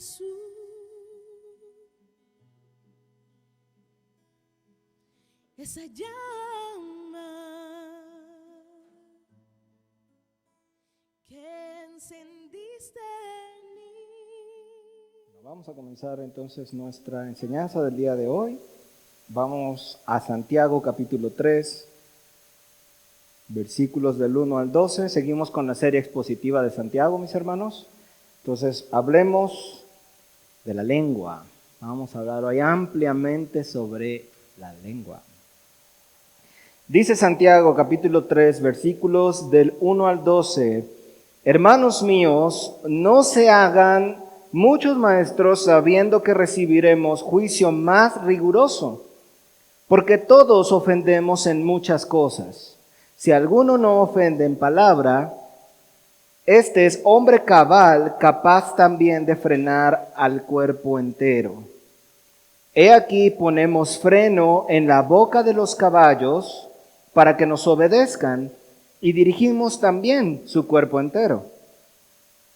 Jesús, esa llama que encendiste en mí. Vamos a comenzar entonces nuestra enseñanza del día de hoy. Vamos a Santiago capítulo 3, versículos del 1 al 12. Seguimos con la serie expositiva de Santiago, mis hermanos. Entonces, hablemos de la lengua. Vamos a hablar hoy ampliamente sobre la lengua. Dice Santiago capítulo 3, versículos del 1 al 12. Hermanos míos, no se hagan muchos maestros sabiendo que recibiremos juicio más riguroso, porque todos ofendemos en muchas cosas. Si alguno no ofende en palabra, este es hombre cabal, capaz también de frenar al cuerpo entero. He aquí ponemos freno en la boca de los caballos para que nos obedezcan y dirigimos también su cuerpo entero.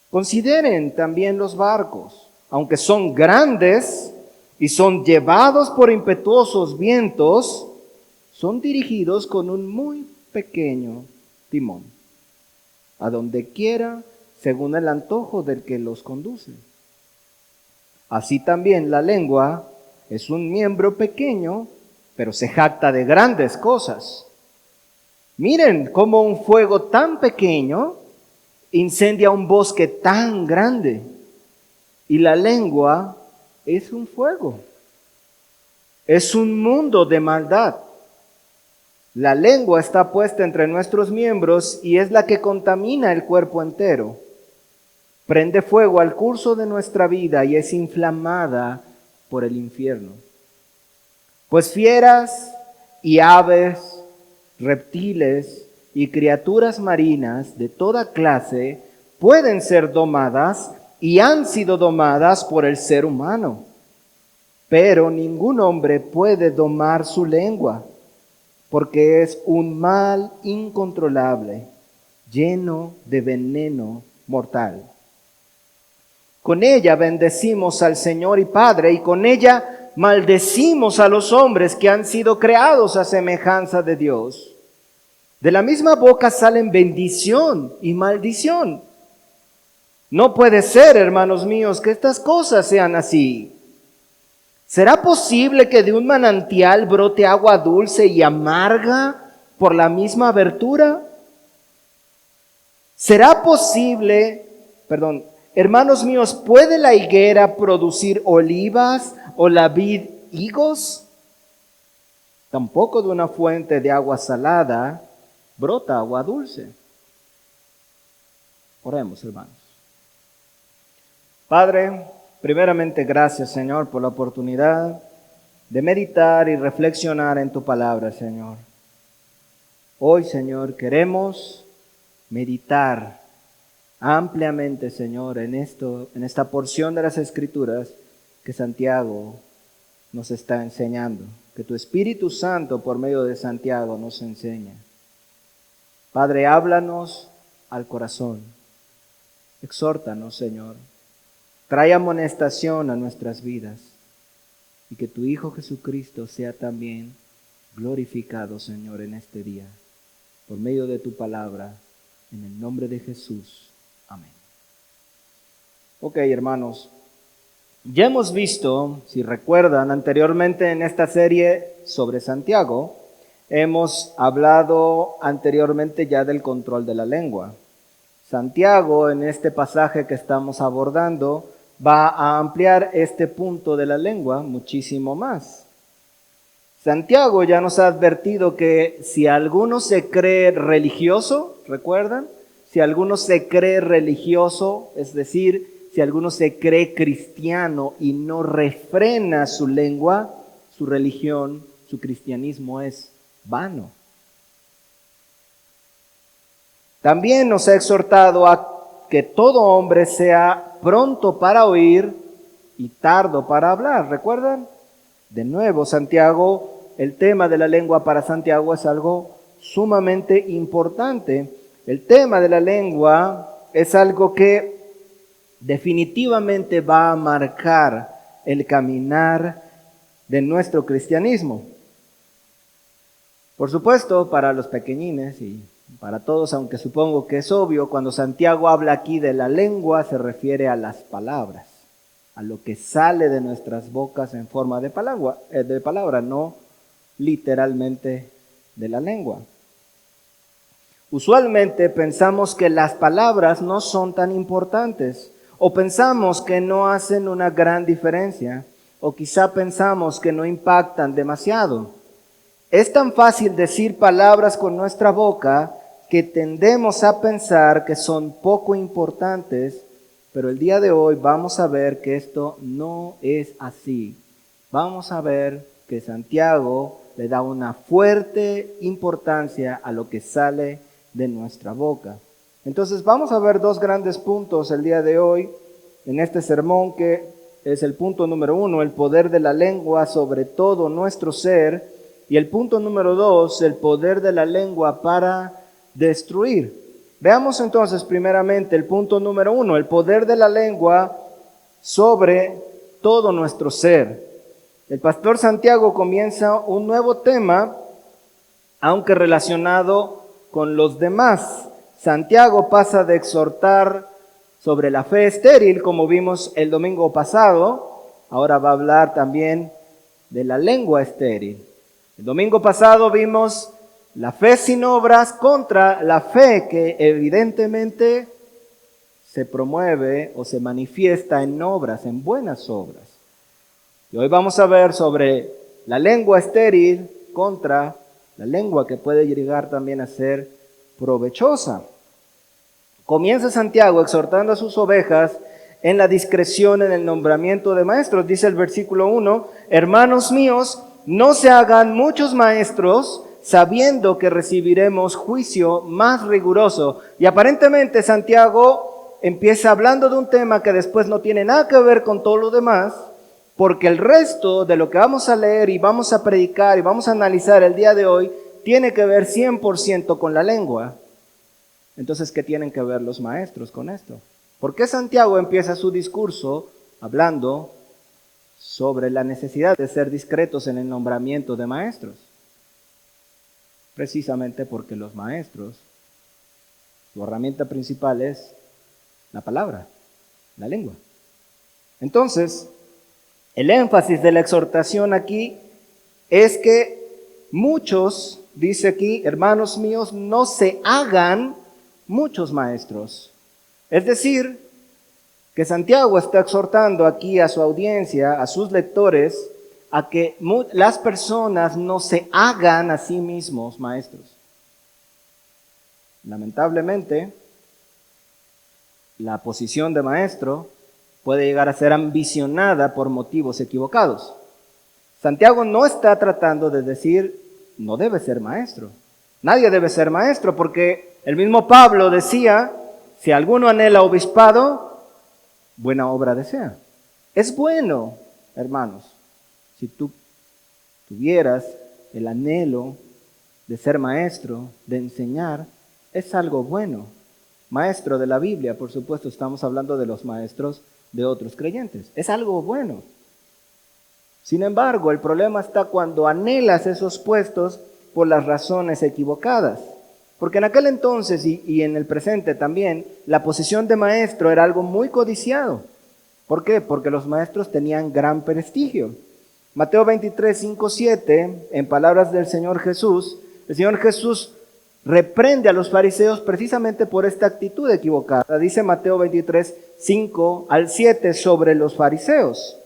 Consideren también los barcos, aunque son grandes y son llevados por impetuosos vientos, son dirigidos con un muy pequeño timón, a donde quiera, según el antojo del que los conduce. Así también la lengua es un miembro pequeño, pero se jacta de grandes cosas. Miren cómo un fuego tan pequeño incendia un bosque tan grande. Y la lengua es un fuego. Es un mundo de maldad. La lengua está puesta entre nuestros miembros y es la que contamina el cuerpo entero. Prende fuego al curso de nuestra vida y es inflamada por el infierno. Pues fieras y aves, reptiles y criaturas marinas de toda clase pueden ser domadas y han sido domadas por el ser humano. Pero ningún hombre puede domar su lengua, porque es un mal incontrolable, lleno de veneno mortal. Con ella bendecimos al Señor y Padre, y con ella maldecimos a los hombres que han sido creados a semejanza de Dios. De la misma boca salen bendición y maldición. No puede ser, hermanos míos, que estas cosas sean así. ¿Será posible que de un manantial brote agua dulce y amarga por la misma abertura? ¿Será posible, hermanos míos, ¿puede la higuera producir olivas o la vid higos? Tampoco de una fuente de agua salada brota agua dulce. Oremos, hermanos. Padre, primeramente, gracias, Señor, por la oportunidad de meditar y reflexionar en tu palabra, Señor. Hoy, Señor, queremos meditar ampliamente, Señor, en esta porción de las Escrituras que Santiago nos está enseñando, que tu Espíritu Santo, por medio de Santiago, nos enseña. Padre, háblanos al corazón. Exhórtanos, Señor. Trae amonestación a nuestras vidas y que tu Hijo Jesucristo sea también glorificado, Señor, en este día, por medio de tu palabra, en el nombre de Jesús. Amén. Ok, hermanos, ya hemos visto, si recuerdan, anteriormente en esta serie sobre Santiago, hemos hablado anteriormente ya del control de la lengua. Santiago, en este pasaje que estamos abordando, va a ampliar este punto de la lengua muchísimo más. Santiago ya nos ha advertido que si alguno se cree religioso, ¿recuerdan? Si alguno se cree religioso, es decir, si alguno se cree cristiano y no refrena su lengua, su religión, su cristianismo es vano. También nos ha exhortado a que todo hombre sea pronto para oír y tardo para hablar. ¿Recuerdan? De nuevo, Santiago, el tema de la lengua para Santiago es algo sumamente importante. El tema de la lengua es algo que definitivamente va a marcar el caminar de nuestro cristianismo. Por supuesto, para los pequeñines y para todos, aunque supongo que es obvio, cuando Santiago habla aquí de la lengua, se refiere a las palabras, a lo que sale de nuestras bocas en forma de palabra, no literalmente de la lengua. Usualmente pensamos que las palabras no son tan importantes, o pensamos que no hacen una gran diferencia, o quizá pensamos que no impactan demasiado. Es tan fácil decir palabras con nuestra boca que tendemos a pensar que son poco importantes, pero el día de hoy vamos a ver que esto no es así. Vamos a ver que Santiago le da una fuerte importancia a lo que sale de nuestra boca. Entonces vamos a ver dos grandes puntos el día de hoy en este sermón, que es el punto número 1, el poder de la lengua sobre todo nuestro ser, y el punto número 2, el poder de la lengua para destruir. Veamos entonces primeramente el punto número 1, el poder de la lengua sobre todo nuestro ser. El pastor Santiago comienza un nuevo tema, aunque relacionado con los demás. Santiago pasa de exhortar sobre la fe estéril, como vimos el domingo pasado, ahora va a hablar también de la lengua estéril. El domingo pasado vimos la fe sin obras contra la fe que evidentemente se promueve o se manifiesta en obras, en buenas obras. Y hoy vamos a ver sobre la lengua estéril contra la lengua que puede llegar también a ser provechosa. Comienza Santiago exhortando a sus ovejas en la discreción en el nombramiento de maestros. Dice el versículo 1, hermanos míos, no se hagan muchos maestros, sabiendo que recibiremos juicio más riguroso. Y aparentemente Santiago empieza hablando de un tema que después no tiene nada que ver con todo lo demás, porque el resto de lo que vamos a leer y vamos a predicar y vamos a analizar el día de hoy tiene que ver 100% con la lengua. Entonces, ¿qué tienen que ver los maestros con esto? ¿Por qué Santiago empieza su discurso hablando sobre la necesidad de ser discretos en el nombramiento de maestros? Precisamente porque los maestros, su herramienta principal es la palabra, la lengua. Entonces, el énfasis de la exhortación aquí es que muchos, dice aquí, hermanos míos, no se hagan muchos maestros. Es decir, que Santiago está exhortando aquí a su audiencia, a sus lectores, a que las personas no se hagan a sí mismos maestros. Lamentablemente, la posición de maestro puede llegar a ser ambicionada por motivos equivocados. Santiago no está tratando de decir, no debe ser maestro. Nadie debe ser maestro, porque el mismo Pablo decía, si alguno anhela obispado, buena obra desea. Es bueno, hermanos, si tú tuvieras el anhelo de ser maestro, de enseñar, es algo bueno. Maestro de la Biblia, por supuesto, estamos hablando de los maestros de otros creyentes. Es algo bueno. Sin embargo, el problema está cuando anhelas esos puestos por las razones equivocadas. Porque en aquel entonces y en el presente también, la posición de maestro era algo muy codiciado. ¿Por qué? Porque los maestros tenían gran prestigio. Mateo 23, 5, 7, en palabras del Señor Jesús, el Señor Jesús reprende a los fariseos precisamente por esta actitud equivocada. Dice Mateo 23, 5 al 7 sobre los fariseos.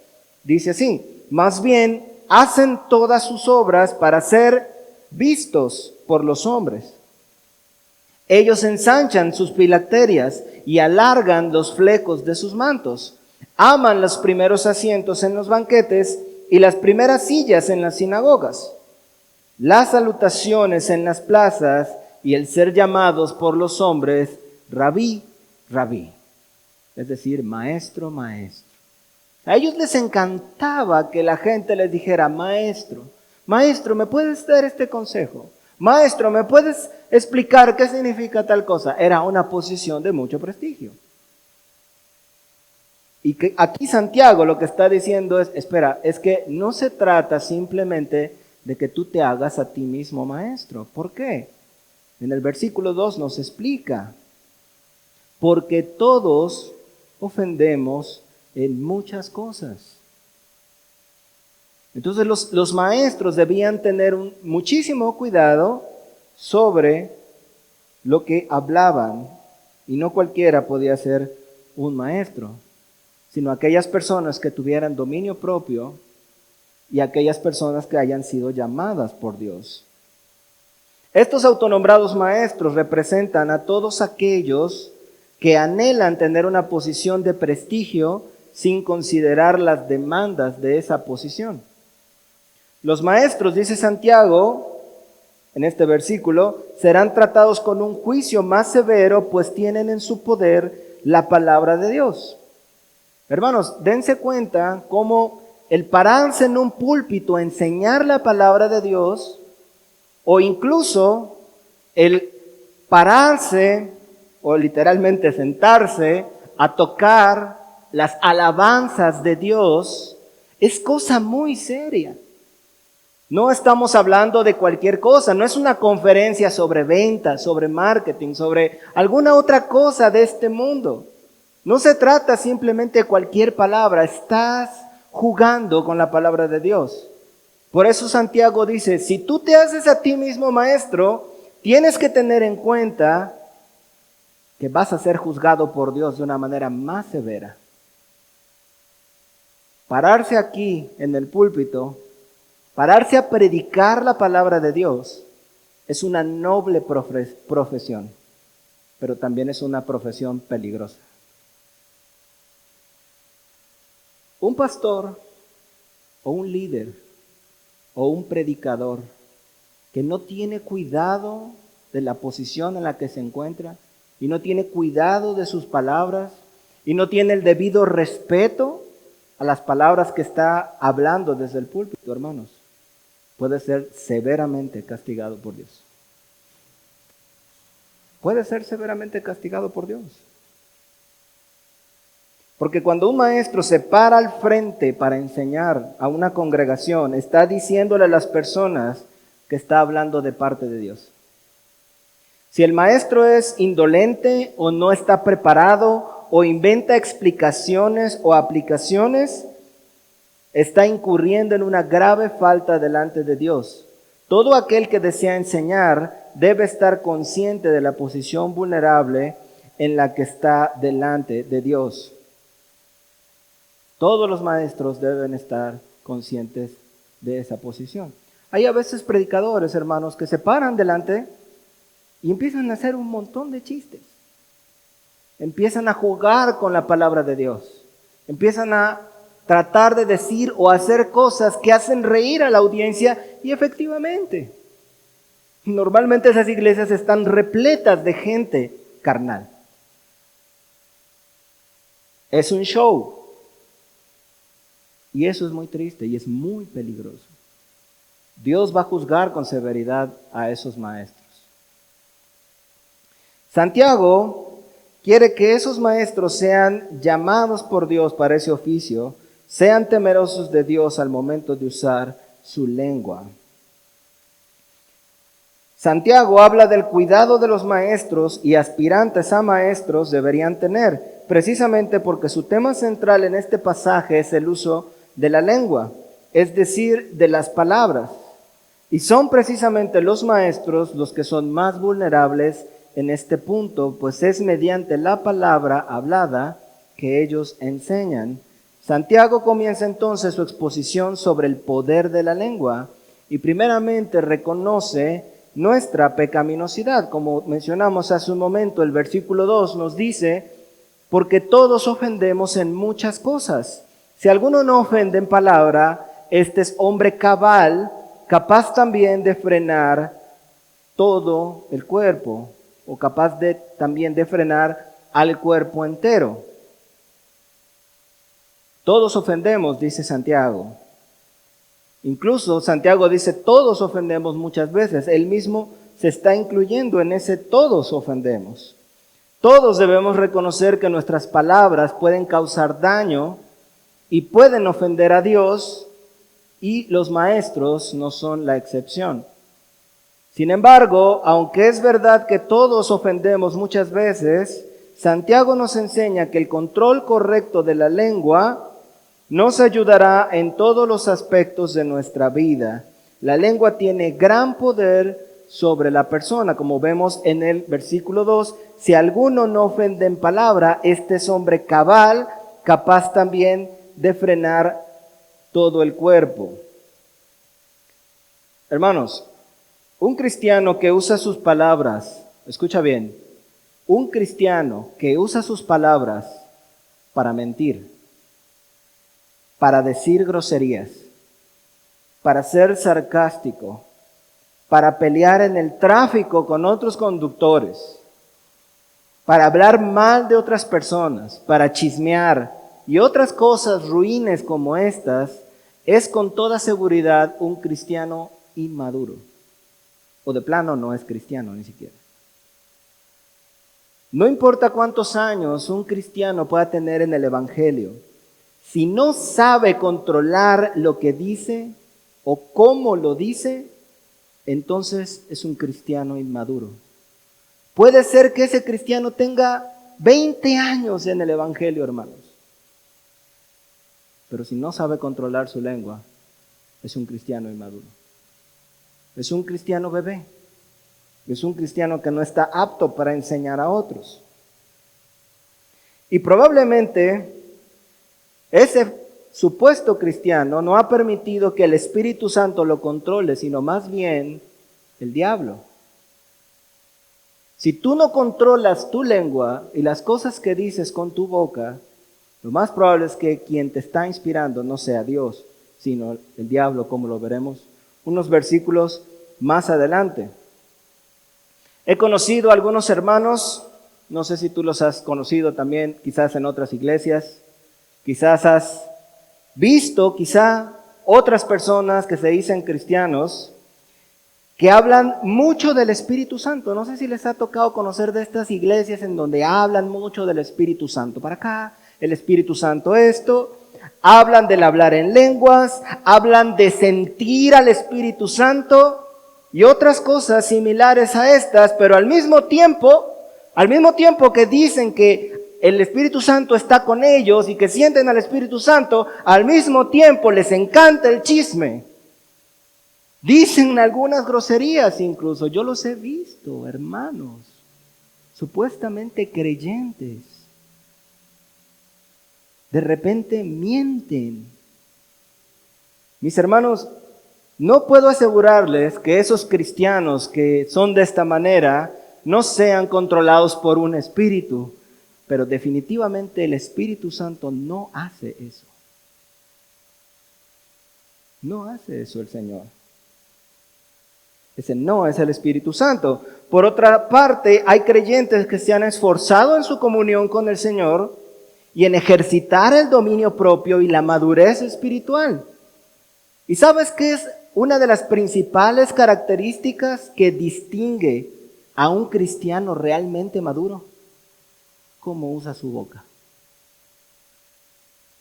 Dice así, más bien hacen todas sus obras para ser vistos por los hombres. Ellos ensanchan sus filacterias y alargan los flecos de sus mantos. Aman los primeros asientos en los banquetes y las primeras sillas en las sinagogas, las salutaciones en las plazas y el ser llamados por los hombres rabí, rabí, es decir, maestro, maestro. A ellos les encantaba que la gente les dijera, maestro, maestro, ¿me puedes dar este consejo? Maestro, ¿me puedes explicar qué significa tal cosa? Era una posición de mucho prestigio. Y que aquí Santiago lo que está diciendo es, espera, es que no se trata simplemente de que tú te hagas a ti mismo maestro. ¿Por qué? En el versículo 2 nos explica, porque todos ofendemos en muchas cosas. Entonces los maestros debían tener muchísimo cuidado sobre lo que hablaban, y no cualquiera podía ser un maestro, sino aquellas personas que tuvieran dominio propio y aquellas personas que hayan sido llamadas por Dios. Estos autonombrados maestros representan a todos aquellos que anhelan tener una posición de prestigio sin considerar las demandas de esa posición. Los maestros, dice Santiago en este versículo, serán tratados con un juicio más severo, pues tienen en su poder la palabra de Dios. Hermanos, dense cuenta cómo el pararse en un púlpito a enseñar la palabra de Dios, o incluso el pararse o literalmente sentarse a tocar las alabanzas de Dios, es cosa muy seria. No estamos hablando de cualquier cosa, no es una conferencia sobre ventas, sobre marketing, sobre alguna otra cosa de este mundo. No se trata simplemente de cualquier palabra, estás jugando con la palabra de Dios. Por eso Santiago dice, si tú te haces a ti mismo maestro, tienes que tener en cuenta que vas a ser juzgado por Dios de una manera más severa. Pararse aquí en el púlpito, pararse a predicar la palabra de Dios, es una noble profesión, pero también es una profesión peligrosa. Un pastor o un líder o un predicador que no tiene cuidado de la posición en la que se encuentra y no tiene cuidado de sus palabras y no tiene el debido respeto a las palabras que está hablando desde el púlpito, hermanos, puede ser severamente castigado por Dios. Puede ser severamente castigado por Dios. Porque cuando un maestro se para al frente para enseñar a una congregación, está diciéndole a las personas que está hablando de parte de Dios. Si el maestro es indolente o no está preparado o inventa explicaciones o aplicaciones, está incurriendo en una grave falta delante de Dios. Todo aquel que desea enseñar debe estar consciente de la posición vulnerable en la que está delante de Dios. Todos los maestros deben estar conscientes de esa posición. Hay a veces predicadores, hermanos, que se paran delante y empiezan a hacer un montón de chistes. Empiezan a jugar con la palabra de Dios. Empiezan a tratar de decir o hacer cosas que hacen reír a la audiencia y efectivamente, normalmente esas iglesias están repletas de gente carnal. Es un show. Y eso es muy triste y es muy peligroso. Dios va a juzgar con severidad a esos maestros. Santiago quiere que esos maestros sean llamados por Dios para ese oficio, sean temerosos de Dios al momento de usar su lengua. Santiago habla del cuidado de los maestros y aspirantes a maestros deberían tener, precisamente porque su tema central en este pasaje es el uso de la lengua, es decir, de las palabras. Y son precisamente los maestros los que son más vulnerables en este punto, pues es mediante la palabra hablada que ellos enseñan. Santiago comienza entonces su exposición sobre el poder de la lengua y primeramente reconoce nuestra pecaminosidad. Como mencionamos hace un momento, el versículo 2 nos dice, porque todos ofendemos en muchas cosas. Si alguno no ofende en palabra, este es hombre cabal, capaz también de frenar todo el cuerpo, o capaz también de frenar al cuerpo entero. Todos ofendemos, dice Santiago. Incluso Santiago dice, todos ofendemos muchas veces. Él mismo se está incluyendo en ese todos ofendemos. Todos debemos reconocer que nuestras palabras pueden causar daño y pueden ofender a Dios, y los maestros no son la excepción. Sin embargo, aunque es verdad que todos ofendemos muchas veces, Santiago nos enseña que el control correcto de la lengua nos ayudará en todos los aspectos de nuestra vida. La lengua tiene gran poder sobre la persona, como vemos en el versículo 2. Si alguno no ofende en palabra, este es hombre cabal, capaz también de frenar todo el cuerpo. Hermanos, un cristiano que usa sus palabras, escucha bien, un cristiano que usa sus palabras para mentir, para decir groserías, para ser sarcástico, para pelear en el tráfico con otros conductores, para hablar mal de otras personas, para chismear y otras cosas ruines como estas, es con toda seguridad un cristiano inmaduro. O de plano no es cristiano ni siquiera. No importa cuántos años un cristiano pueda tener en el Evangelio, si no sabe controlar lo que dice o cómo lo dice, entonces es un cristiano inmaduro. Puede ser que ese cristiano tenga 20 años en el Evangelio, hermanos. Pero si no sabe controlar su lengua, es un cristiano inmaduro. Es un cristiano bebé. Es un cristiano que no está apto para enseñar a otros. Y probablemente ese supuesto cristiano no ha permitido que el Espíritu Santo lo controle, sino más bien el diablo. Si tú no controlas tu lengua y las cosas que dices con tu boca, lo más probable es que quien te está inspirando no sea Dios, sino el diablo, como lo veremos unos versículos más adelante. He conocido a algunos hermanos, no sé si tú los has conocido también, quizás en otras iglesias, quizás has visto, quizá otras personas que se dicen cristianos, que hablan mucho del Espíritu Santo. No sé si les ha tocado conocer de estas iglesias en donde hablan mucho del Espíritu Santo. Para acá, el Espíritu Santo esto. Hablan del hablar en lenguas, hablan de sentir al Espíritu Santo y otras cosas similares a estas, pero al mismo tiempo que dicen que el Espíritu Santo está con ellos y que sienten al Espíritu Santo, al mismo tiempo les encanta el chisme. Dicen algunas groserías incluso, yo los he visto, hermanos, supuestamente creyentes. De repente mienten. Mis hermanos, no puedo asegurarles que esos cristianos que son de esta manera no sean controlados por un espíritu, pero definitivamente el Espíritu Santo no hace eso. No hace eso el Señor. Ese no es el Espíritu Santo. Por otra parte, hay creyentes que se han esforzado en su comunión con el Señor y en ejercitar el dominio propio y la madurez espiritual. ¿Y sabes qué es una de las principales características que distingue a un cristiano realmente maduro? Cómo usa su boca,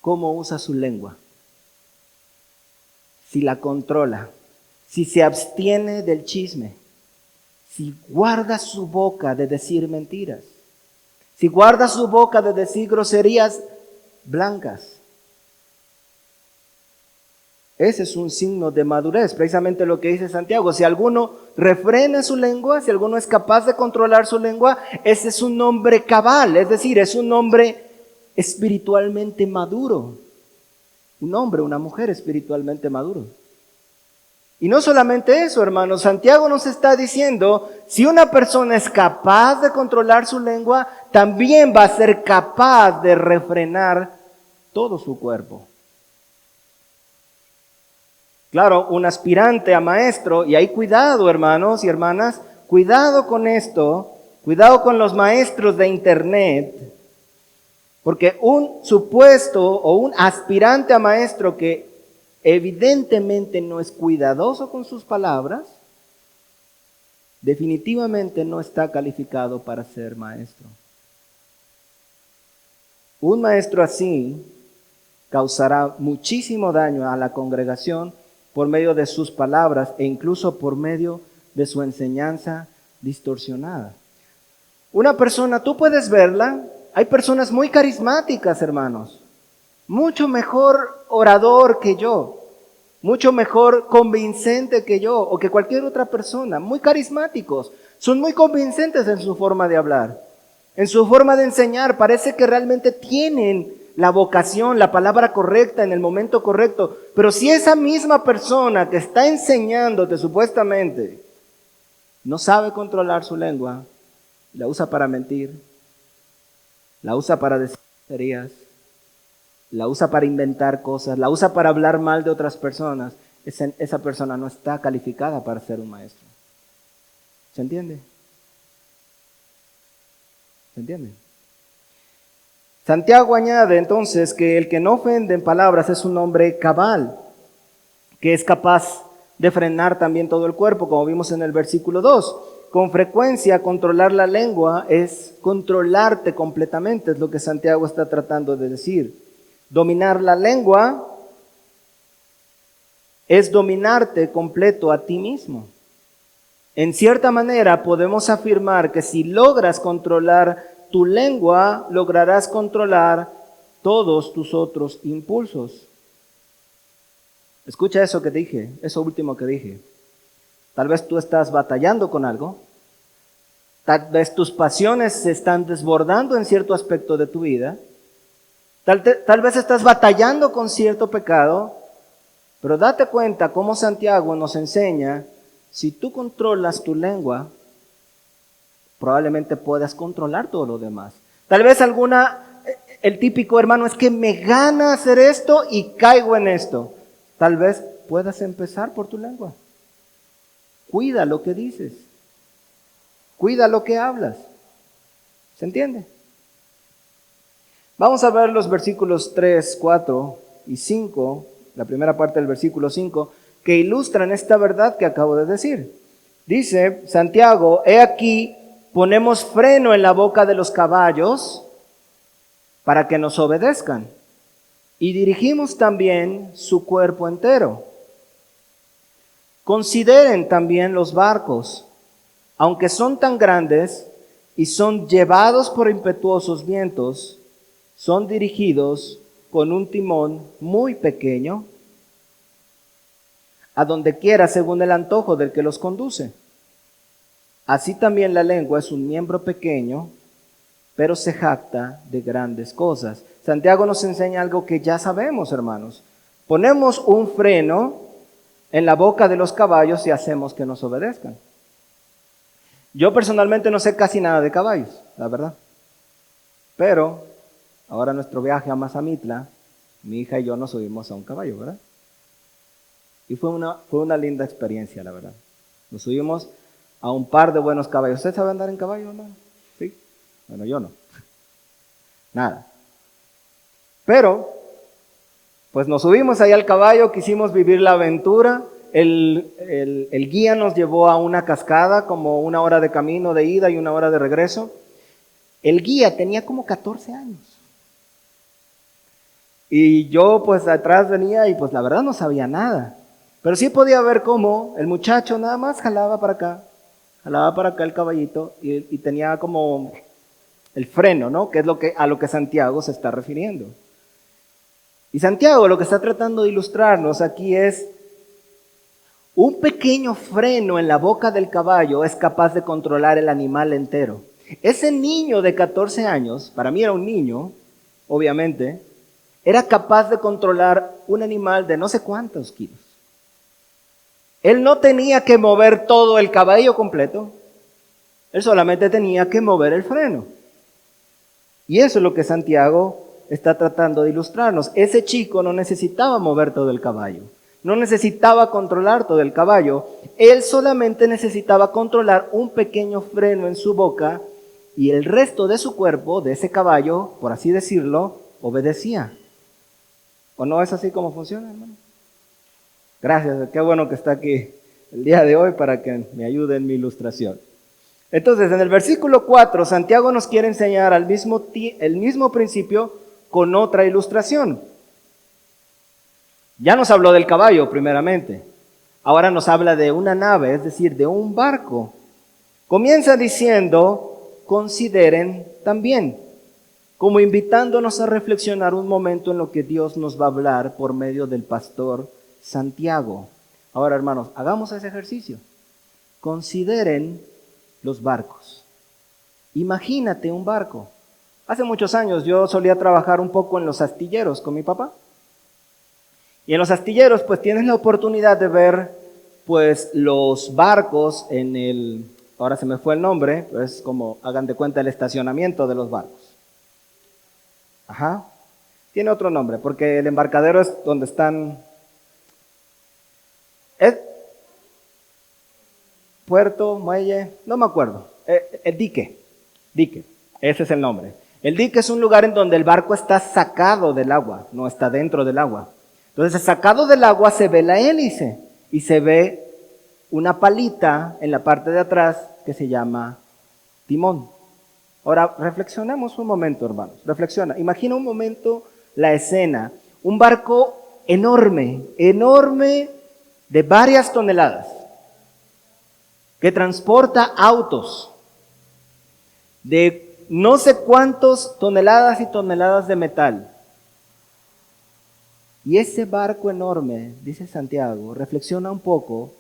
cómo usa su lengua, si la controla, si se abstiene del chisme, si guarda su boca de decir mentiras, si guarda su boca de decir groserías blancas. Ese es un signo de madurez, precisamente lo que dice Santiago. Si alguno refrena su lengua, si alguno es capaz de controlar su lengua, ese es un hombre cabal, es decir, es un hombre espiritualmente maduro. Un hombre, una mujer espiritualmente maduro. Y no solamente eso, hermanos, Santiago nos está diciendo, si una persona es capaz de controlar su lengua, también va a ser capaz de refrenar todo su cuerpo. Claro, un aspirante a maestro, y hay cuidado, hermanos y hermanas, cuidado con esto, cuidado con los maestros de internet, porque un supuesto o un aspirante a maestro que evidentemente no es cuidadoso con sus palabras, definitivamente no está calificado para ser maestro. Un maestro así causará muchísimo daño a la congregación por medio de sus palabras e incluso por medio de su enseñanza distorsionada. Una persona, tú puedes verla, hay personas muy carismáticas, hermanos, mucho mejor orador que yo, mucho mejor convincente que yo o que cualquier otra persona, muy carismáticos, son muy convincentes en su forma de hablar, en su forma de enseñar, parece que realmente tienen la vocación, la palabra correcta en el momento correcto, pero si esa misma persona que está enseñándote supuestamente no sabe controlar su lengua, la usa para mentir, la usa para decir tonterías, la usa para inventar cosas, la usa para hablar mal de otras personas, esa persona no está calificada para ser un maestro. ¿Se entiende? ¿Se entiende? Santiago añade entonces que el que no ofende en palabras es un hombre cabal, que es capaz de frenar también todo el cuerpo, como vimos en el versículo 2. Con frecuencia controlar la lengua es controlarte completamente, es lo que Santiago está tratando de decir. Dominar la lengua es dominarte completo a ti mismo. En cierta manera podemos afirmar que si logras controlar tu lengua, lograrás controlar todos tus otros impulsos. Escucha eso que dije, eso último que dije. Tal vez tú estás batallando con algo. Tal vez tus pasiones se están desbordando en cierto aspecto de tu vida. Tal vez estás batallando con cierto pecado. Pero date cuenta cómo Santiago nos enseña, si tú controlas tu lengua, probablemente puedas controlar todo lo demás. Tal vez el típico hermano es que me gana hacer esto y caigo en esto. Tal vez puedas empezar por tu lengua. Cuida lo que dices. Cuida lo que hablas. ¿Se entiende? Vamos a ver los versículos 3, 4 y 5, la primera parte del versículo 5, que ilustran esta verdad que acabo de decir. Dice Santiago, he aquí, ponemos freno en la boca de los caballos para que nos obedezcan, y dirigimos también su cuerpo entero. Consideren también los barcos, aunque son tan grandes y son llevados por impetuosos vientos, son dirigidos con un timón muy pequeño, a donde quiera según el antojo del que los conduce. Así también la lengua es un miembro pequeño, pero se jacta de grandes cosas. Santiago nos enseña algo que ya sabemos, hermanos. Ponemos un freno en la boca de los caballos y hacemos que nos obedezcan. Yo personalmente no sé casi nada de caballos, la verdad. Pero ahora nuestro viaje a Mazamitla, mi hija y yo nos subimos a un caballo, ¿verdad? Y fue una linda experiencia, la verdad. Nos subimos a un par de buenos caballos. ¿Usted sabe andar en caballo, hermano? Sí. Bueno, yo no. Nada. Pero, pues nos subimos ahí al caballo, quisimos vivir la aventura. El guía nos llevó a una cascada, como 1 hora de camino de ida y 1 hora de regreso. El guía tenía como 14 años. Y yo pues atrás venía y pues la verdad no sabía nada. Pero sí podía ver cómo el muchacho nada más jalaba para acá el caballito y tenía como el freno, ¿no? Que es a lo que Santiago se está refiriendo. Y Santiago lo que está tratando de ilustrarnos aquí es un pequeño freno en la boca del caballo es capaz de controlar el animal entero. Ese niño de 14 años, para mí era un niño, obviamente, era capaz de controlar un animal de no sé cuántos kilos. Él no tenía que mover todo el caballo completo, él solamente tenía que mover el freno. Y eso es lo que Santiago está tratando de ilustrarnos. Ese chico no necesitaba mover todo el caballo, no necesitaba controlar todo el caballo, él solamente necesitaba controlar un pequeño freno en su boca y el resto de su cuerpo, de ese caballo, por así decirlo, obedecía. ¿O no es así como funciona, hermano? Gracias, qué bueno que está aquí el día de hoy para que me ayude en mi ilustración. Entonces, en el versículo 4, Santiago nos quiere enseñar el mismo principio con otra ilustración. Ya nos habló del caballo primeramente. Ahora nos habla de una nave, es decir, de un barco. Comienza diciendo, consideren también, como invitándonos a reflexionar un momento en lo que Dios nos va a hablar por medio del pastor Santiago. Ahora, hermanos, hagamos ese ejercicio. Consideren los barcos. Imagínate un barco. Hace muchos años yo solía trabajar un poco en los astilleros con mi papá. Y en los astilleros pues tienes la oportunidad de ver pues los barcos en el, ahora se me fue el nombre, pero es como, hagan de cuenta, el estacionamiento de los barcos. Ajá. Tiene otro nombre, porque el embarcadero es donde están... ¿Es? Puerto, muelle, no me acuerdo. El dique, ese es el nombre. El dique es un lugar en donde el barco está sacado del agua, no está dentro del agua. Entonces, sacado del agua se ve la hélice y se ve una palita en la parte de atrás que se llama timón. Ahora, reflexionemos un momento, hermanos. Reflexiona. Imagina un momento la escena. Un barco enorme, enorme, de varias toneladas, que transporta autos de no sé cuántas toneladas y toneladas de metal. Y ese barco enorme, dice Santiago, reflexiona un poco,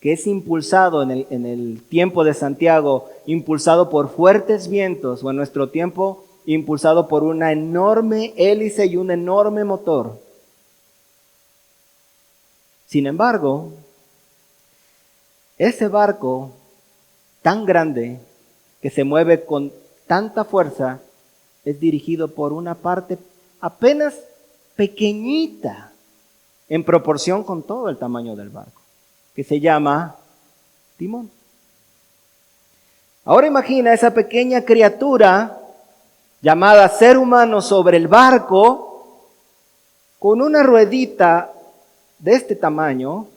que es impulsado en el tiempo de Santiago, impulsado por fuertes vientos, o en nuestro tiempo, impulsado por una enorme hélice y un enorme motor. Sin embargo, ese barco tan grande, que se mueve con tanta fuerza, es dirigido por una parte apenas pequeñita en proporción con todo el tamaño del barco, que se llama timón. Ahora imagina esa pequeña criatura llamada ser humano sobre el barco con una ruedita de este tamaño,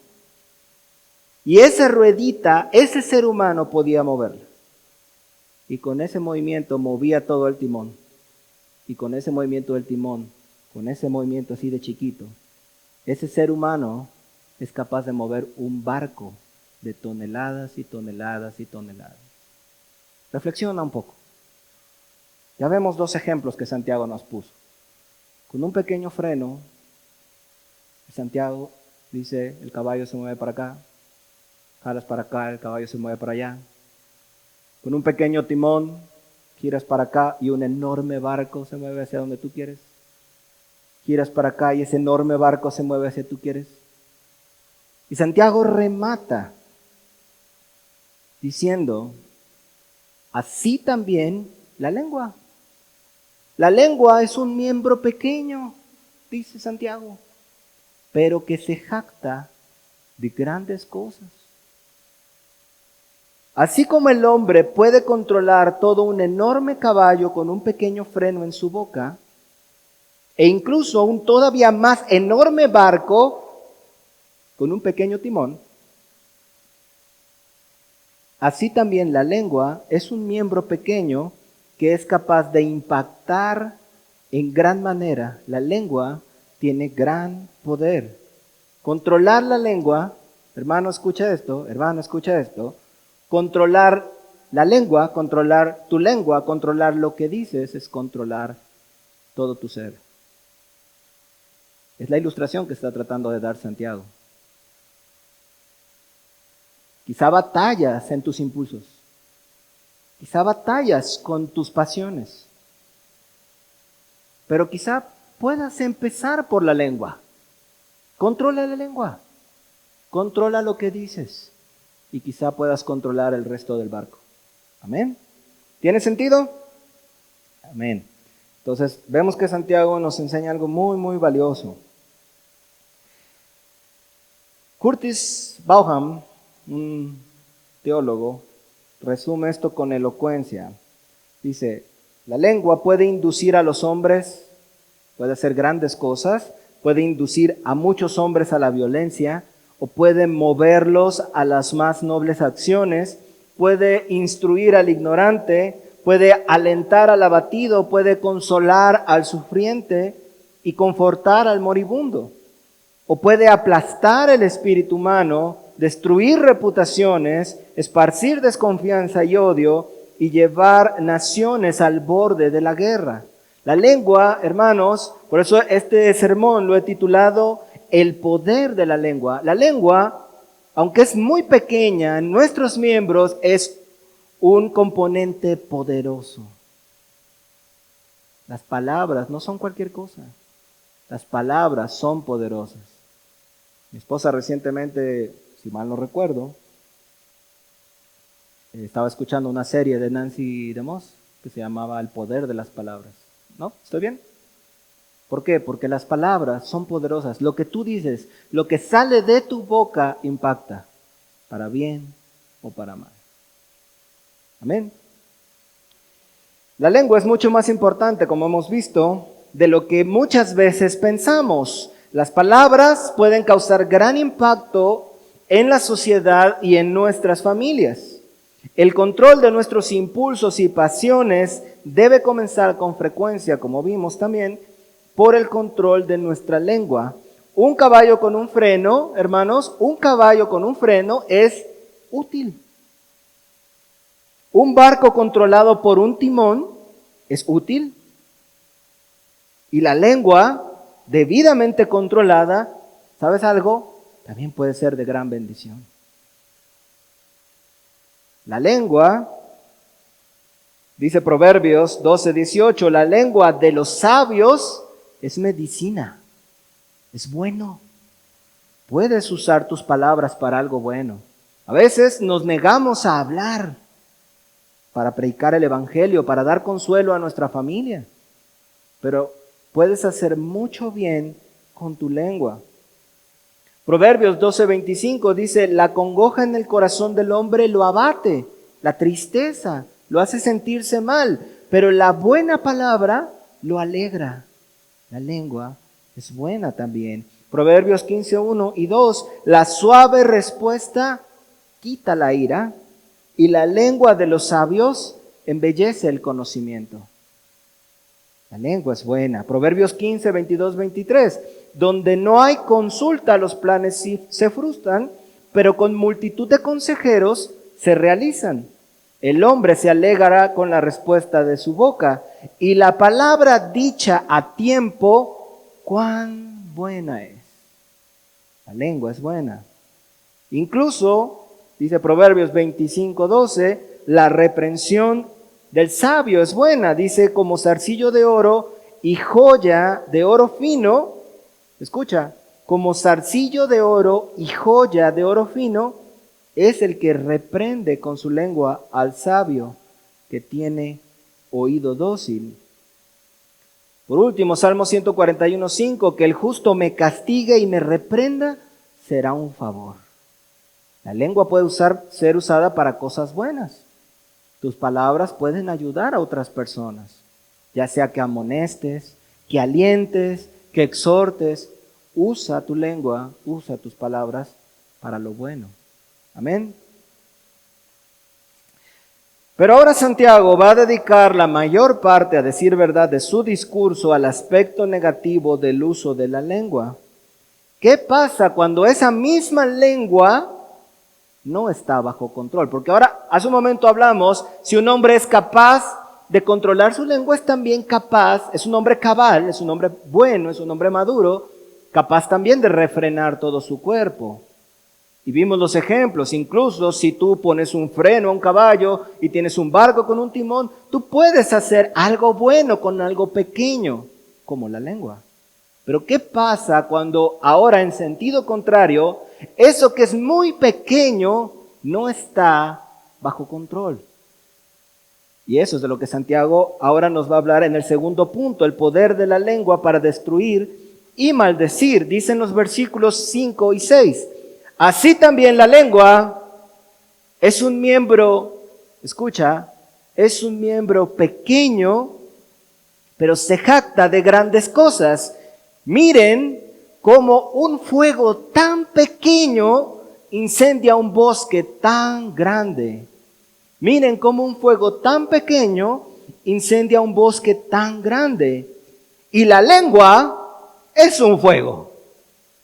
y esa ruedita, ese ser humano podía moverla. Y con ese movimiento movía todo el timón. Y con ese movimiento del timón, con ese movimiento así de chiquito, ese ser humano es capaz de mover un barco de toneladas y toneladas y toneladas. Reflexiona un poco. Ya vemos dos ejemplos que Santiago nos puso. Con un pequeño freno, Santiago dice, el caballo se mueve para acá, jalas para acá, el caballo se mueve para allá. Con un pequeño timón, giras para acá y un enorme barco se mueve hacia donde tú quieres. Giras para acá y ese enorme barco se mueve hacia donde tú quieres. Y Santiago remata diciendo, así también la lengua. La lengua es un miembro pequeño, dice Santiago, pero que se jacta de grandes cosas. Así como el hombre puede controlar todo un enorme caballo con un pequeño freno en su boca, e incluso un todavía más enorme barco con un pequeño timón, así también la lengua es un miembro pequeño que es capaz de impactar en gran manera. La lengua tiene gran poder. Controlar la lengua, hermano, escucha esto, controlar la lengua, controlar tu lengua, controlar lo que dices, es controlar todo tu ser. Es la ilustración que está tratando de dar Santiago. Quizá batallas en tus impulsos. Quizá batallas con tus pasiones. Pero quizá puedas empezar por la lengua. Controla la lengua. Controla lo que dices. Y quizá puedas controlar el resto del barco. Amén. ¿Tiene sentido? Amén. Entonces, vemos que Santiago nos enseña algo muy, muy valioso. Curtis Bauham, un teólogo, resume esto con elocuencia. Dice, la lengua puede inducir a los hombres, puede hacer grandes cosas, puede inducir a muchos hombres a la violencia, o puede moverlos a las más nobles acciones, puede instruir al ignorante, puede alentar al abatido, puede consolar al sufriente y confortar al moribundo. O puede aplastar el espíritu humano, destruir reputaciones, esparcir desconfianza y odio y llevar naciones al borde de la guerra. La lengua, hermanos, por eso este sermón lo he titulado El poder de la lengua. La lengua, aunque es muy pequeña en nuestros miembros, es un componente poderoso. Las palabras no son cualquier cosa. Las palabras son poderosas. Mi esposa recientemente, si mal no recuerdo, estaba escuchando una serie de Nancy DeMoss que se llamaba El poder de las palabras. ¿No? ¿Estoy bien? ¿Por qué? Porque las palabras son poderosas. Lo que tú dices, lo que sale de tu boca impacta, para bien o para mal. Amén. La lengua es mucho más importante, como hemos visto, de lo que muchas veces pensamos. Las palabras pueden causar gran impacto en la sociedad y en nuestras familias. El control de nuestros impulsos y pasiones debe comenzar con frecuencia, como vimos también, por el control de nuestra lengua. Un caballo con un freno, hermanos, un caballo con un freno es útil. Un barco controlado por un timón es útil. Y la lengua, debidamente controlada, ¿sabes algo? También puede ser de gran bendición. La lengua, dice Proverbios 12:18, la lengua de los sabios es medicina, es bueno. Puedes usar tus palabras para algo bueno. A veces nos negamos a hablar para predicar el evangelio, para dar consuelo a nuestra familia, pero puedes hacer mucho bien con tu lengua. Proverbios 12:25 dice, la congoja en el corazón del hombre lo abate, la tristeza lo hace sentirse mal, pero la buena palabra lo alegra. La lengua es buena también. Proverbios 15:1 y 2, la suave respuesta quita la ira y la lengua de los sabios embellece el conocimiento. La lengua es buena. Proverbios 15:22-23. Donde no hay consulta, los planes se frustran, pero con multitud de consejeros se realizan. El hombre se alegrará con la respuesta de su boca, y la palabra dicha a tiempo, cuán buena es. La lengua es buena. Incluso, dice Proverbios 25:12, la reprensión del sabio es buena, dice, como zarcillo de oro y joya de oro fino. Escucha, como zarcillo de oro y joya de oro fino es el que reprende con su lengua al sabio que tiene oído dócil. Por último, Salmo 141:5, que el justo me castigue y me reprenda será un favor. La lengua puede ser usada para cosas buenas. Tus palabras pueden ayudar a otras personas, ya sea que amonestes, que alientes, que exhortes. Usa tu lengua, usa tus palabras para lo bueno. Amén. Pero ahora Santiago va a dedicar la mayor parte, a decir verdad, de su discurso al aspecto negativo del uso de la lengua. ¿Qué pasa cuando esa misma lengua no está bajo control? Porque ahora, hace un momento hablamos, si un hombre es capaz de controlar su lengua, es también capaz, es un hombre cabal, es un hombre bueno, es un hombre maduro, capaz también de refrenar todo su cuerpo. Y vimos los ejemplos, incluso si tú pones un freno a un caballo y tienes un barco con un timón, tú puedes hacer algo bueno con algo pequeño, como la lengua. Pero ¿qué pasa cuando ahora en sentido contrario, eso que es muy pequeño no está bajo control? Y eso es de lo que Santiago ahora nos va a hablar en el segundo punto, el poder de la lengua para destruir y maldecir. Dicen los versículos 5 y 6. Así también la lengua es un miembro, escucha, es un miembro pequeño, pero se jacta de grandes cosas. Miren cómo un fuego tan pequeño incendia un bosque tan grande. Miren cómo un fuego tan pequeño incendia un bosque tan grande. Y la lengua es un fuego.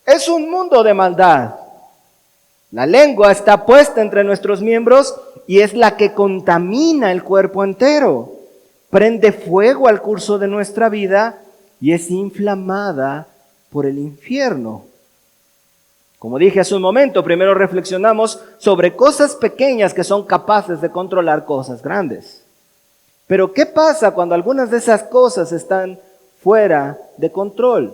Es un mundo de maldad. La lengua está puesta entre nuestros miembros y es la que contamina el cuerpo entero. Prende fuego al curso de nuestra vida y es inflamada por el infierno. Como dije hace un momento, primero reflexionamos sobre cosas pequeñas que son capaces de controlar cosas grandes. Pero ¿qué pasa cuando algunas de esas cosas están fuera de control?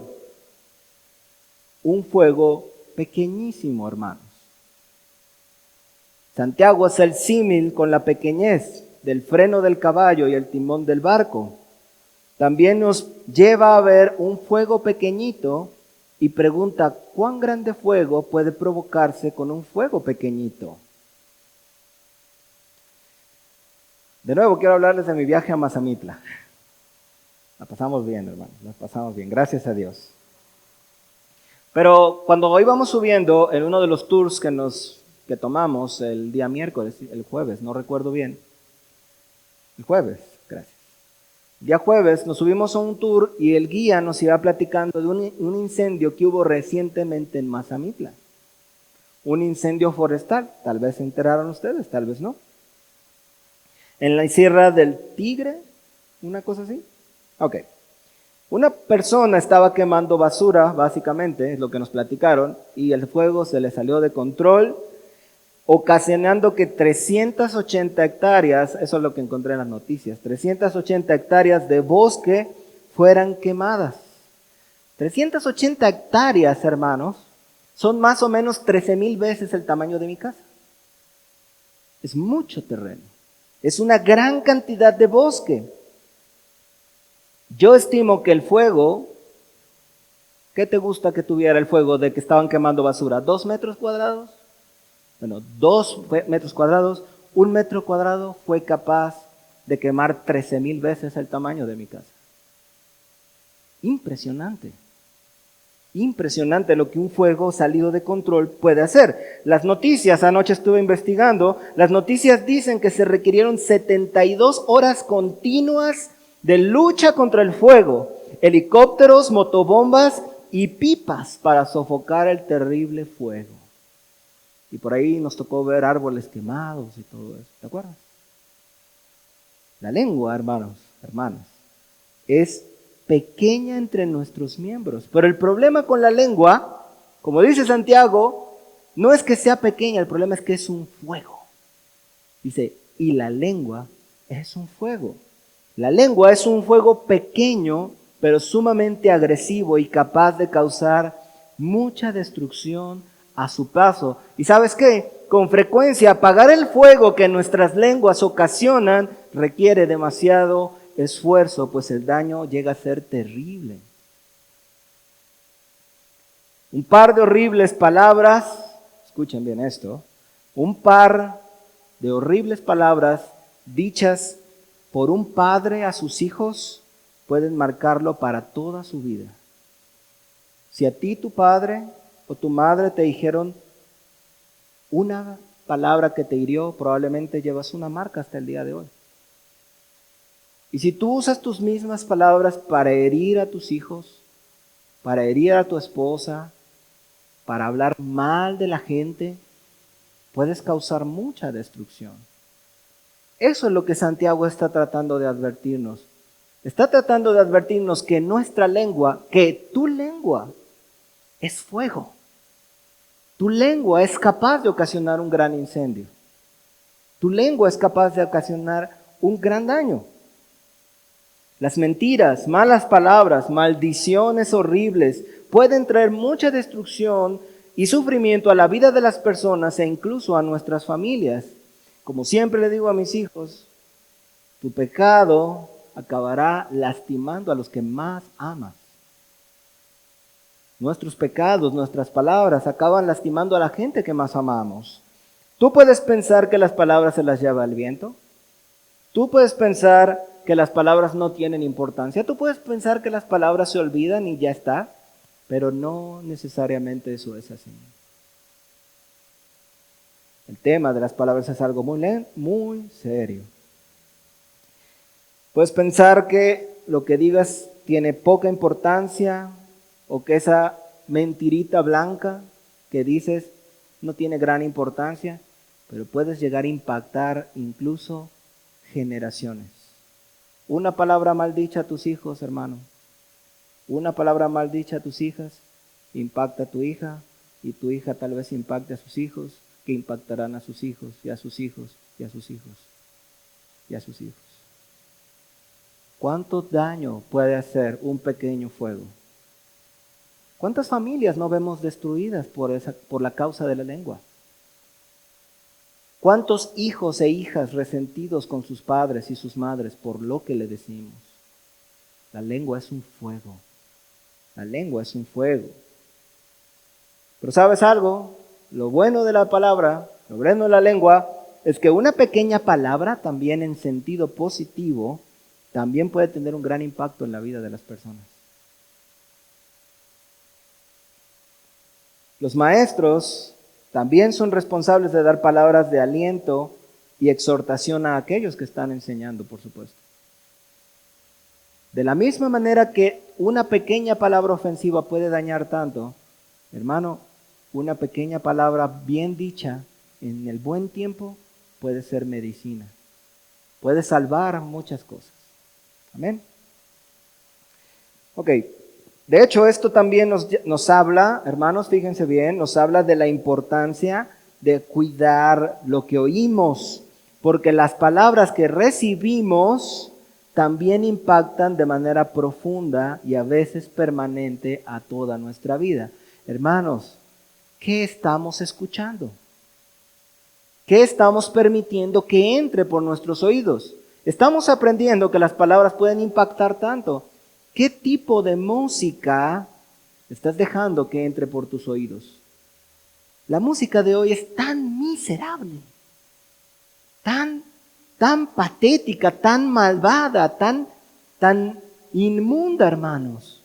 Un fuego pequeñísimo, hermanos. Santiago hace el símil con la pequeñez del freno del caballo y el timón del barco. También nos lleva a ver un fuego pequeñito y pregunta, ¿cuán grande fuego puede provocarse con un fuego pequeñito? De nuevo quiero hablarles de mi viaje a Mazamitla. La pasamos bien, hermanos, la pasamos bien, gracias a Dios. Pero cuando íbamos subiendo en uno de los tours que tomamos el día miércoles, el jueves, no recuerdo bien. El jueves, gracias. El día jueves nos subimos a un tour y el guía nos iba platicando de un incendio que hubo recientemente en Mazamitla. Un incendio forestal, tal vez se enteraron ustedes, tal vez no. En la Sierra del Tigre, una cosa así. Ok. Una persona estaba quemando basura, básicamente, es lo que nos platicaron, y el fuego se le salió de control, ocasionando que 380 hectáreas, eso es lo que encontré en las noticias, 380 hectáreas de bosque fueran quemadas. 380 hectáreas, hermanos, son más o menos 13,000 veces el tamaño de mi casa. Es mucho terreno. Es una gran cantidad de bosque. Yo estimo que el fuego, ¿qué te gusta que tuviera el fuego de que estaban quemando basura? ¿2 metros cuadrados? Bueno, 2 metros cuadrados, 1 metro cuadrado fue capaz de quemar 13,000 veces el tamaño de mi casa. Impresionante. Impresionante lo que un fuego salido de control puede hacer. Las noticias, anoche estuve investigando, las noticias dicen que se requirieron 72 horas continuas de lucha contra el fuego, helicópteros, motobombas y pipas para sofocar el terrible fuego. Y por ahí nos tocó ver árboles quemados y todo eso, ¿te acuerdas? La lengua, hermanos, hermanas, es pequeña entre nuestros miembros. Pero el problema con la lengua, como dice Santiago, no es que sea pequeña, el problema es que es un fuego. Dice, y la lengua es un fuego. La lengua es un fuego pequeño, pero sumamente agresivo y capaz de causar mucha destrucción a su paso. ¿Y sabes qué? Con frecuencia apagar el fuego que nuestras lenguas ocasionan requiere demasiado esfuerzo, pues el daño llega a ser terrible. Un par de horribles palabras, escuchen bien esto, un par de horribles palabras dichas por un padre a sus hijos pueden marcarlo para toda su vida. Si a ti tu padre o tu madre te dijeron una palabra que te hirió, probablemente llevas una marca hasta el día de hoy. Y si tú usas tus mismas palabras para herir a tus hijos, para herir a tu esposa, para hablar mal de la gente, puedes causar mucha destrucción. Eso es lo que Santiago está tratando de advertirnos. Está tratando de advertirnos que nuestra lengua, que tu lengua es fuego. Tu lengua es capaz de ocasionar un gran incendio. Tu lengua es capaz de ocasionar un gran daño. Las mentiras, malas palabras, maldiciones horribles pueden traer mucha destrucción y sufrimiento a la vida de las personas e incluso a nuestras familias. Como siempre le digo a mis hijos, tu pecado acabará lastimando a los que más amas. Nuestros pecados, nuestras palabras acaban lastimando a la gente que más amamos. Tú puedes pensar que las palabras se las lleva el viento. Tú puedes pensar que las palabras no tienen importancia. Tú puedes pensar que las palabras se olvidan y ya está, pero no necesariamente eso es así. El tema de las palabras es algo muy serio. Puedes pensar que lo que digas tiene poca importancia o que esa mentirita blanca que dices no tiene gran importancia, pero puedes llegar a impactar incluso generaciones. Una palabra mal dicha a tus hijos, hermano. Una palabra mal dicha a tus hijas impacta a tu hija y tu hija tal vez impacte a sus hijos, que impactarán a sus hijos y a sus hijos y a sus hijos y a sus hijos. ¿Cuánto daño puede hacer un pequeño fuego? ¿Cuántas familias no vemos destruidas por la causa de la lengua? ¿Cuántos hijos e hijas resentidos con sus padres y sus madres por lo que le decimos? La lengua es un fuego. La lengua es un fuego. Pero ¿sabes algo? Lo bueno de la palabra, lo bueno de la lengua, es que una pequeña palabra, también en sentido positivo, también puede tener un gran impacto en la vida de las personas. Los maestros también son responsables de dar palabras de aliento y exhortación a aquellos que están enseñando, por supuesto. De la misma manera que una pequeña palabra ofensiva puede dañar tanto, hermano, una pequeña palabra bien dicha en el buen tiempo puede ser medicina. Puede salvar muchas cosas. Amén. Ok. De hecho, esto también nos habla, hermanos, fíjense bien, nos habla de la importancia de cuidar lo que oímos, porque las palabras que recibimos también impactan de manera profunda y a veces permanente a toda nuestra vida. Hermanos, ¿qué estamos escuchando? ¿Qué estamos permitiendo que entre por nuestros oídos? Estamos aprendiendo que las palabras pueden impactar tanto. ¿Qué tipo de música estás dejando que entre por tus oídos? La música de hoy es tan miserable, tan patética, tan malvada, tan inmunda, hermanos.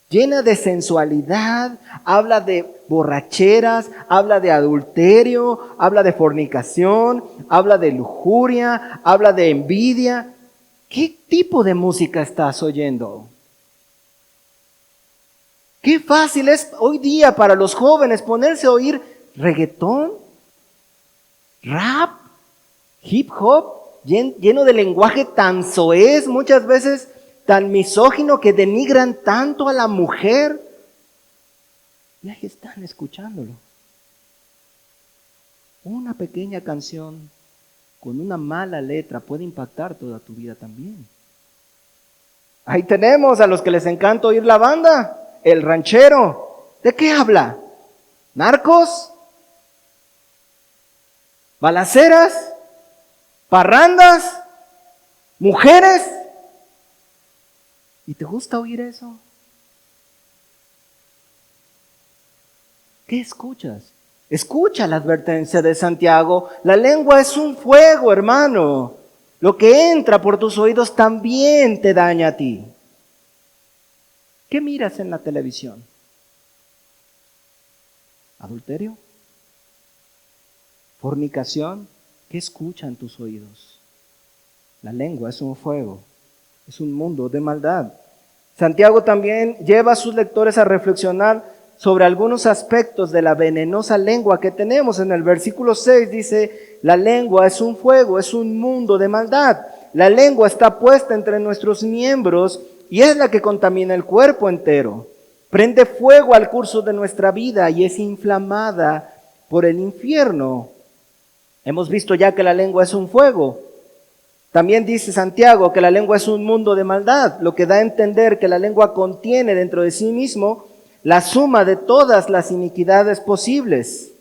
Llena de sensualidad, habla de borracheras, habla de adulterio, habla de fornicación, habla de lujuria, habla de envidia. ¿Qué tipo de música estás oyendo? Qué fácil es hoy día para los jóvenes ponerse a oír reggaetón, rap, hip hop, lleno de lenguaje tan soez, muchas veces tan misógino, que denigran tanto a la mujer. Y ahí están escuchándolo. Una pequeña canción con una mala letra puede impactar toda tu vida también. Ahí tenemos a los que les encanta oír la banda. El ranchero, ¿de qué habla? ¿Narcos? ¿Balaceras? ¿Parrandas? ¿Mujeres? ¿Y te gusta oír eso? ¿Qué escuchas? Escucha la advertencia de Santiago. La lengua es un fuego, hermano. Lo que entra por tus oídos también te daña a ti. ¿Qué miras en la televisión? ¿Adulterio? ¿Fornicación? ¿Qué escuchan tus oídos? La lengua es un fuego, es un mundo de maldad. Santiago también lleva a sus lectores a reflexionar sobre algunos aspectos de la venenosa lengua que tenemos. En el versículo 6 dice, la lengua es un fuego, es un mundo de maldad. La lengua está puesta entre nuestros miembros y es la que contamina el cuerpo entero. Prende fuego al curso de nuestra vida y es inflamada por el infierno. Hemos visto ya que la lengua es un fuego. También dice Santiago que la lengua es un mundo de maldad, lo que da a entender que la lengua contiene dentro de sí mismo la suma de todas las iniquidades posibles.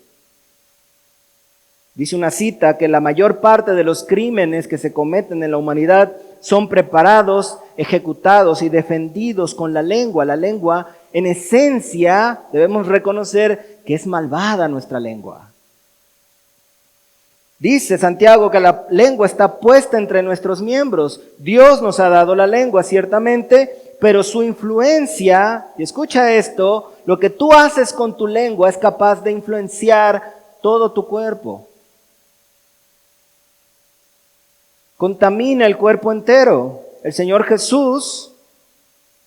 Dice una cita que la mayor parte de los crímenes que se cometen en la humanidad son preparados, ejecutados y defendidos con la lengua. La lengua, en esencia, debemos reconocer que es malvada nuestra lengua. Dice Santiago que la lengua está puesta entre nuestros miembros. Dios nos ha dado la lengua, ciertamente, pero su influencia, y escucha esto, lo que tú haces con tu lengua es capaz de influenciar todo tu cuerpo. contamina el cuerpo entero. El Señor Jesús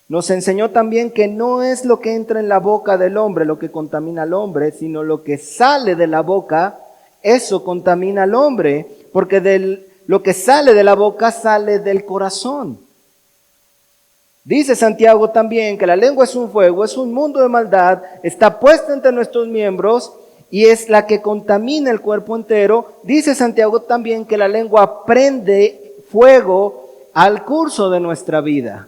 nos enseñó también que no es lo que entra en la boca del hombre lo que contamina al hombre, sino lo que sale de la boca, eso contamina al hombre, porque lo que sale de la boca sale del corazón. Dice Santiago también que la lengua es un fuego, es un mundo de maldad, está puesta entre nuestros miembros y es la que contamina el cuerpo entero. Dice Santiago también que la lengua prende fuego al curso de nuestra vida.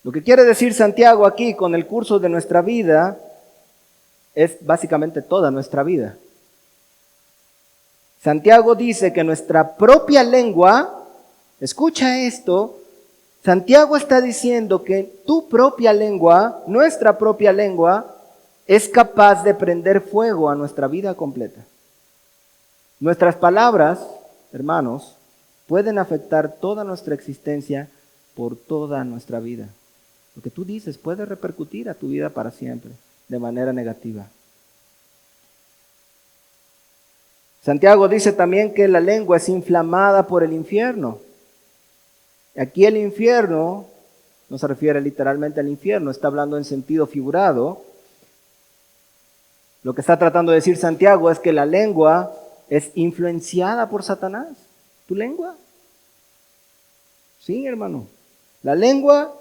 Lo que quiere decir Santiago aquí con el curso de nuestra vida es básicamente toda nuestra vida. Santiago dice que nuestra propia lengua, escucha esto, Santiago está diciendo que tu propia lengua, nuestra propia lengua, es capaz de prender fuego a nuestra vida completa. Nuestras palabras, hermanos, pueden afectar toda nuestra existencia por toda nuestra vida. Lo que tú dices puede repercutir a tu vida para siempre, de manera negativa. Santiago dice también que la lengua es inflamada por el infierno. Aquí el infierno no se refiere literalmente al infierno, está hablando en sentido figurado. Lo que está tratando de decir Santiago es que la lengua es influenciada por Satanás. ¿Tu lengua? Sí, hermano. La lengua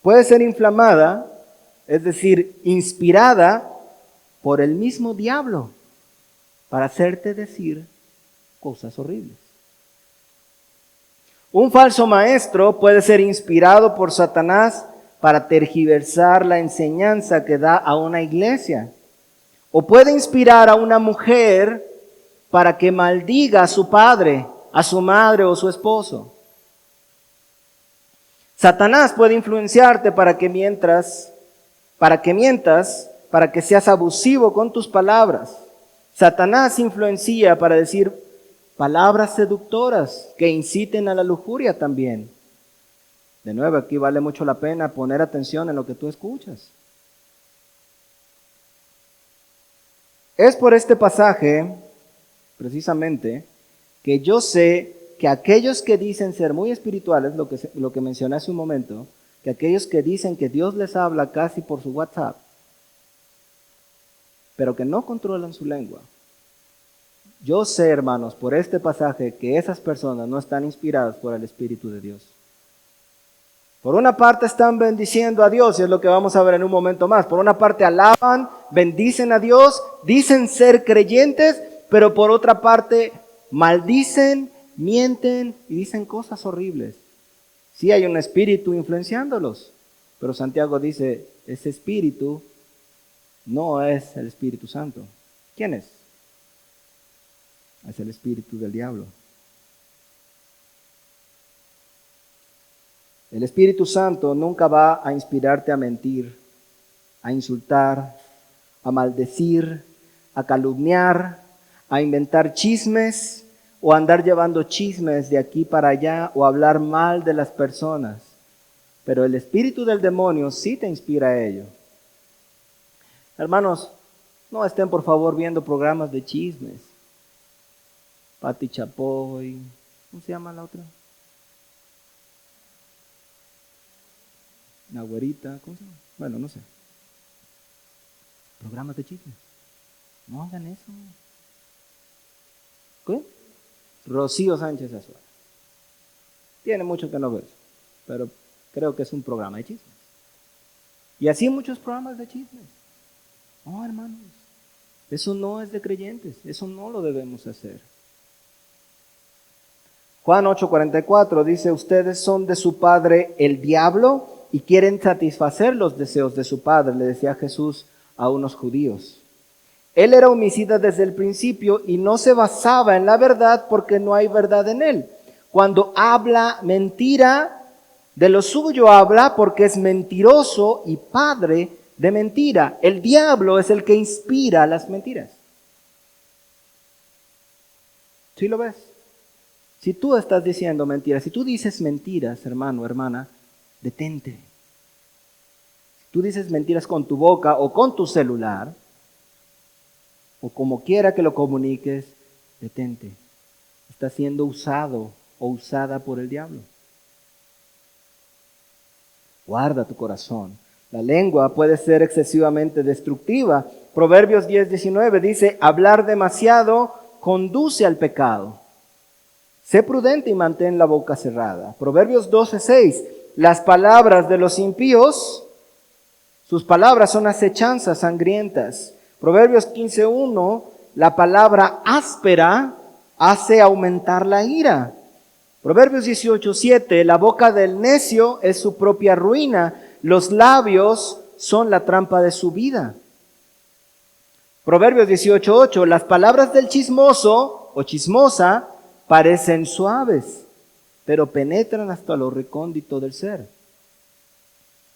puede ser inflamada, es decir, inspirada por el mismo diablo para hacerte decir cosas horribles. Un falso maestro puede ser inspirado por Satanás para tergiversar la enseñanza que da a una iglesia. O puede inspirar a una mujer para que maldiga a su padre, a su madre o su esposo. Satanás puede influenciarte para que mientas, para que seas abusivo con tus palabras. Satanás influencia para decir palabras seductoras que inciten a la lujuria también. De nuevo, aquí vale mucho la pena poner atención en lo que tú escuchas. Es por este pasaje, precisamente, que yo sé que aquellos que dicen ser muy espirituales, lo que mencioné hace un momento, que aquellos que dicen que Dios les habla casi por su WhatsApp, pero que no controlan su lengua. Yo sé, hermanos, por este pasaje que esas personas no están inspiradas por el Espíritu de Dios. Por una parte están bendiciendo a Dios, y es lo que vamos a ver en un momento más. Por una parte alaban, bendicen a Dios, dicen ser creyentes, pero por otra parte maldicen, mienten y dicen cosas horribles. Sí hay un espíritu influenciándolos, pero Santiago dice, ese espíritu no es el Espíritu Santo. ¿Quién es? Es el espíritu del diablo. El Espíritu Santo nunca va a inspirarte a mentir, a insultar, a maldecir, a calumniar, a inventar chismes o a andar llevando chismes de aquí para allá o hablar mal de las personas. Pero el espíritu del demonio sí te inspira a ello. Hermanos, no estén por favor viendo programas de chismes. Pati Chapoy, ¿cómo se llama la otra? Una güerita, ¿cómo se llama? Bueno, no sé. Programas de chismes. No hagan eso. ¿Qué? Rocío Sánchez Azuara. Tiene mucho que no ver, pero creo que es un programa de chismes. Y así muchos programas de chismes. No, hermanos, eso no es de creyentes, eso no lo debemos hacer. Juan 8:44 dice, ustedes son de su padre el diablo y quieren satisfacer los deseos de su padre, le decía Jesús a unos judíos. Él era homicida desde el principio y no se basaba en la verdad porque no hay verdad en él. Cuando habla mentira, de lo suyo habla porque es mentiroso y padre de mentira. El diablo es el que inspira las mentiras. ¿Sí lo ves? Si tú estás diciendo mentiras, si tú dices mentiras, hermano, hermana, detente. Si tú dices mentiras con tu boca o con tu celular, o como quiera que lo comuniques, detente. está siendo usado o usada por el diablo. Guarda tu corazón. La lengua puede ser excesivamente destructiva. Proverbios 10:19 dice, hablar demasiado conduce al pecado. Sé prudente y mantén la boca cerrada. Proverbios 12:6, las palabras de los impíos, sus palabras son acechanzas sangrientas. Proverbios 15:1, la palabra áspera hace aumentar la ira. Proverbios 18:7, la boca del necio es su propia ruina, los labios son la trampa de su vida. Proverbios 18:8, las palabras del chismoso o chismosa parecen suaves, pero penetran hasta lo recóndito del ser.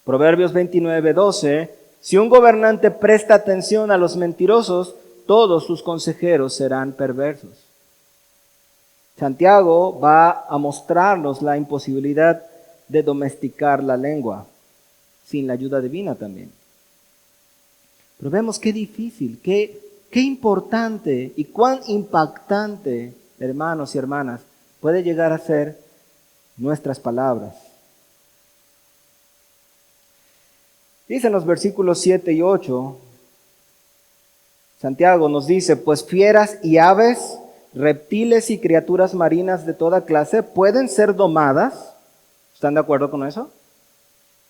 Proverbios 29:12, si un gobernante presta atención a los mentirosos, todos sus consejeros serán perversos. Santiago va a mostrarnos la imposibilidad de domesticar la lengua, sin la ayuda divina también. Pero vemos qué difícil, qué importante y cuán impactante, hermanos y hermanas, puede llegar a ser nuestras palabras. Dice en los versículos 7 y 8, Santiago nos dice, pues fieras y aves, reptiles y criaturas marinas de toda clase pueden ser domadas. ¿Están de acuerdo con eso?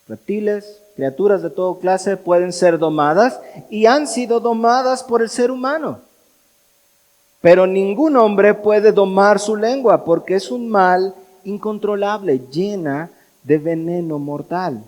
Reptiles, criaturas de toda clase pueden ser domadas y han sido domadas por el ser humano. Pero ningún hombre puede domar su lengua porque es un mal incontrolable, llena de veneno mortal.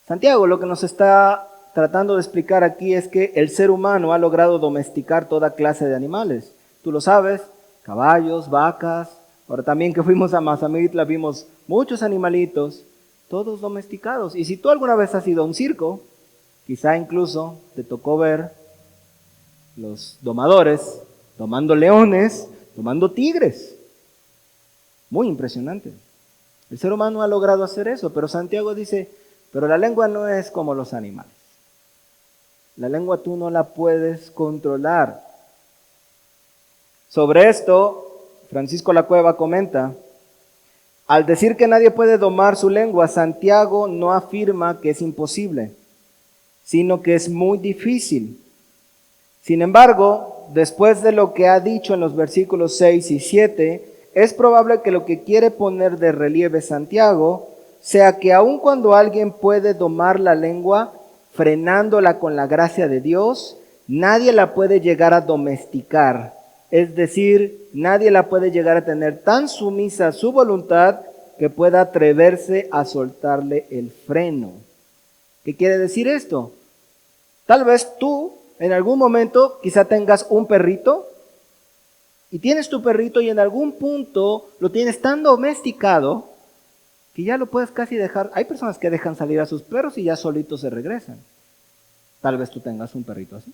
Santiago lo que nos está tratando de explicar aquí es que el ser humano ha logrado domesticar toda clase de animales. Tú lo sabes, caballos, vacas. Ahora también que fuimos a Mazamitla vimos muchos animalitos, todos domesticados. Y si tú alguna vez has ido a un circo, quizá incluso te tocó ver los domadores domando leones, domando tigres. Muy impresionante. El ser humano ha logrado hacer eso, pero Santiago dice, pero la lengua no es como los animales. La lengua tú no la puedes controlar. Sobre esto, Francisco La Cueva comenta, al decir que nadie puede domar su lengua, Santiago no afirma que es imposible, sino que es muy difícil. Sin embargo, después de lo que ha dicho en los versículos 6 y 7, es probable que lo que quiere poner de relieve Santiago sea que aun cuando alguien puede domar la lengua, frenándola con la gracia de Dios, nadie la puede llegar a domesticar. Es decir, nadie la puede llegar a tener tan sumisa a su voluntad que pueda atreverse a soltarle el freno. ¿Qué quiere decir esto? Tal vez tú en algún momento quizá tengas un perrito y tienes tu perrito y en algún punto lo tienes tan domesticado que ya lo puedes casi dejar. Hay personas que dejan salir a sus perros y ya solitos se regresan. Tal vez tú tengas un perrito así.